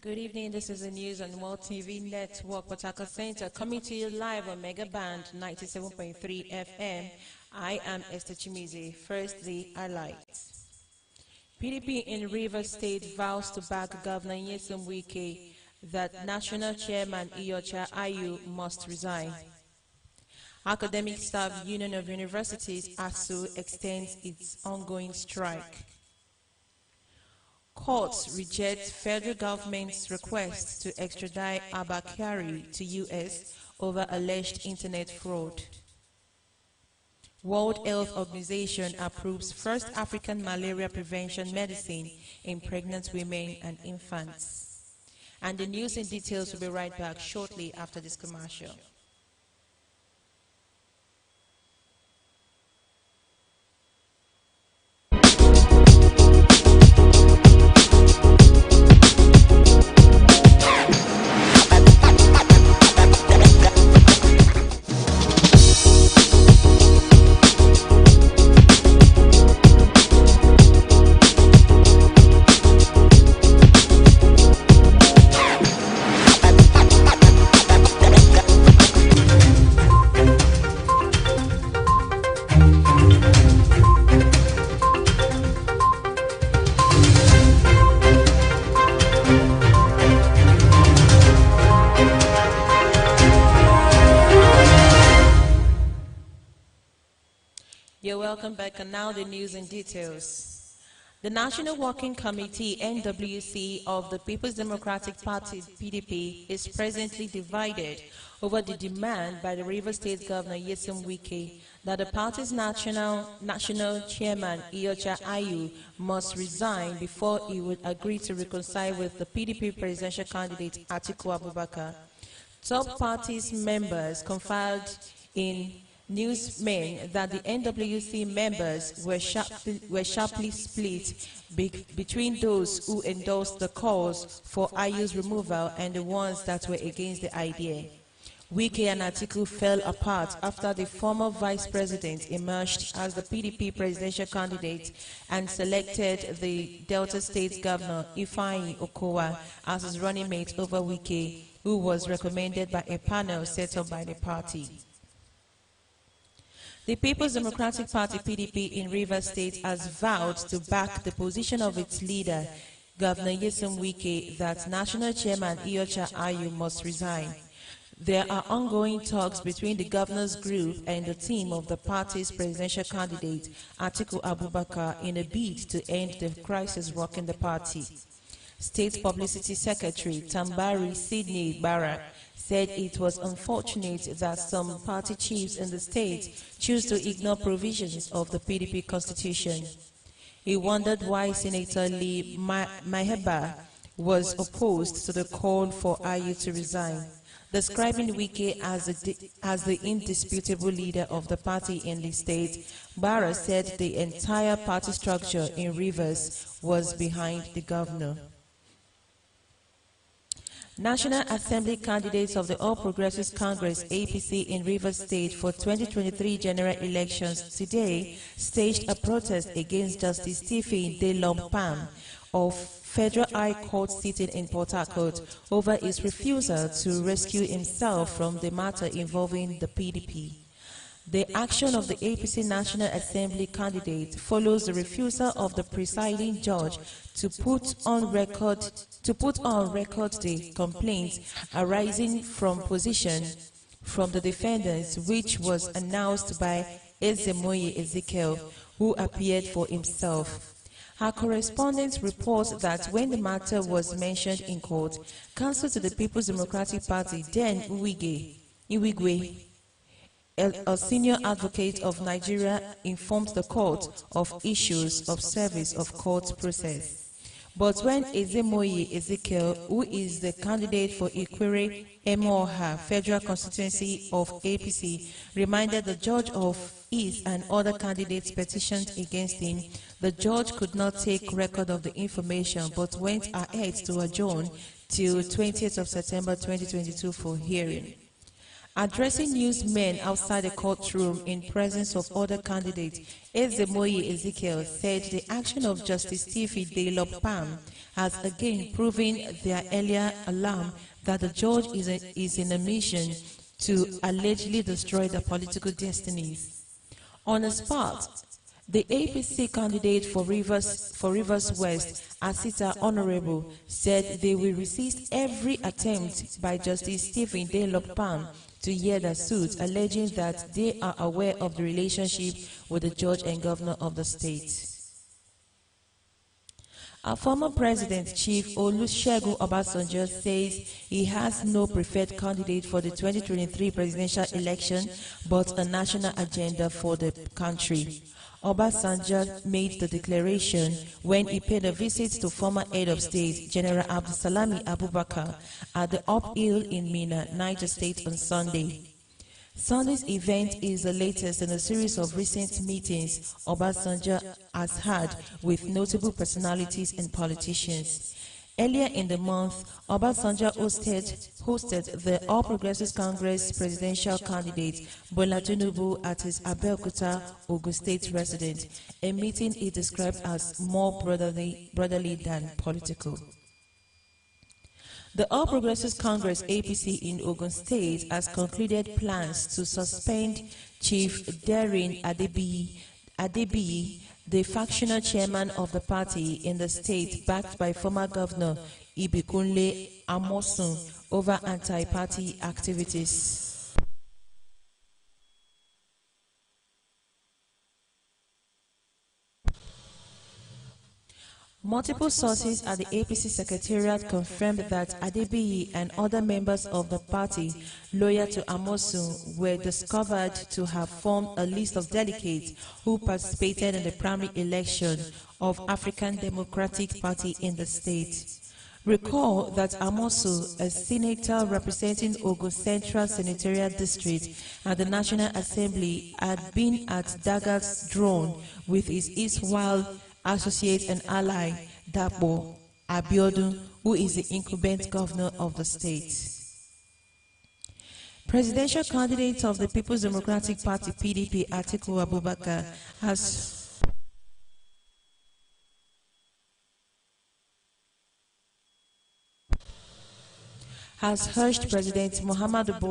Good evening, this is the News on World TV Network, Potaka Center, coming to you live on Mega Band 97.3 FM. I am Esther Chimizi. Firstly, highlights. PDP in Rivers State vows to back Governor Nyesom Wike that National Chairman Iyorchia Ayu must resign. Academic Staff Union of Universities ASU extends its ongoing strike. Courts reject federal government's request to extradite Abba Kyari to U.S. over alleged internet fraud. World Health Organization approves first African malaria prevention medicine in pregnant women and infants. And the news and details will be right back shortly after this commercial. You're welcome back, and now the news and details. The National Working Committee, NWC, of the People's Democratic Party, PDP, is presently divided over the demand by the Rivers State Governor Nyesom Wike that the party's national chairman, Iyorchia Ayu, must resign before he would agree to reconcile with the PDP presidential candidate, Atiku Abubakar. Top party's members confirmed in Newsmen that the NWC members were sharply split between those who endorsed the calls for Ayu's removal and the ones that were against the idea. Wike and Atiku fell apart after the former vice president emerged as the PDP presidential candidate and selected the Delta State Governor Ifeanyi Okowa as his running mate over Wike, who was recommended by a panel set up by the party. The People's Democratic Party, PDP, in Rivers State has vowed to back the position of its leader, Governor Nyesom Wike, that National Chairman Iyorchia Ayu must resign. There are ongoing talks between the governor's group and the team of the party's presidential candidate, Atiku Abubakar, in a bid to end the crisis rocking the party. State Publicity Secretary Tambari Sydney Barra said it was unfortunate that some party chiefs in the state choose to ignore provisions of the PDP constitution. He wondered why Senator Lee Maheba was opposed to the call for Ayu to resign. Describing Wike as the indisputable leader of the party in the state, Barra said the entire party structure in Rivers was behind the governor. National Assembly candidates of the All Progressives Congress (APC) in Rivers State for 2023 general elections today staged a protest against Justice Stephen Delong of Federal High Court sitting in Port Harcourt over his refusal to rescue himself from the matter involving the PDP. The action of the APC National Assembly candidate follows the refusal of the presiding judge to put on record the complaints arising from position from the defendants, which was announced by Ezemoye Ezekiel, who appeared for himself. Our correspondent reports that when the matter was mentioned in court, counsel to the People's Democratic Party, then Iwigwe, a senior advocate of Nigeria, informed the court of issues of service of court process. But when Ezemoye Ezekiel, who is the candidate for Ikwere Emoha Federal Constituency of APC, reminded the judge of his and other candidates petitioned against him, the judge could not take record of the information but went ahead to adjourn till 20th of September 2022 for hearing. Addressing newsmen outside the courtroom in presence of other candidates, Ezemoye Ezekiel said the action of Justice Stephen Daylop Pam has again proven their earlier alarm that the judge is in a mission to allegedly destroy their political destinies. On the spot, the APC candidate for Rivers West, Asita Honorable, said they will resist every attempt by Justice Stephen Daylop Pam to hear their suit, alleging that they are aware of the relationship with the judge and governor of the state. Our former president, Chief Olusegun Obasanjo, says he has no preferred candidate for the 2023 presidential election, but a national agenda for the country. Obasanjo made the declaration when he paid a visit to former head of state, General Abdulsalami Abubakar, at the Up Hill in Minna, Niger State on Sunday. Sunday's event is the latest in a series of recent meetings Obasanjo has had with notable personalities and politicians. Earlier in the month, Obasanjo hosted the All Progressives Congress presidential candidate Bola Tinubu at his Abeokuta, Ogun State residence, a meeting he described as more brotherly than political. The All Progressives Congress APC in Ogun State has concluded plans to suspend Chief Darin Adebiyi, the factional chairman of the party in the state, backed by former Governor Ibikunle Amosun, over anti-party activities. Multiple sources at the APC Secretariat confirmed that Adebiyi and other members of the party loyal to Amosun were discovered to have formed a list of delegates who participated in the primary election of African Democratic Party in the state. Recall that Amosu, a senator representing Ogun Central Senatorial District at the National Assembly, had been at Dagger's drone with his erstwhile associate and ally, Dapo Abiodun, who is the incumbent governor of the state. Presidential candidate of the People's Democratic Party (PDP), Atiku Abubakar, has urged President Muhammadu Buhari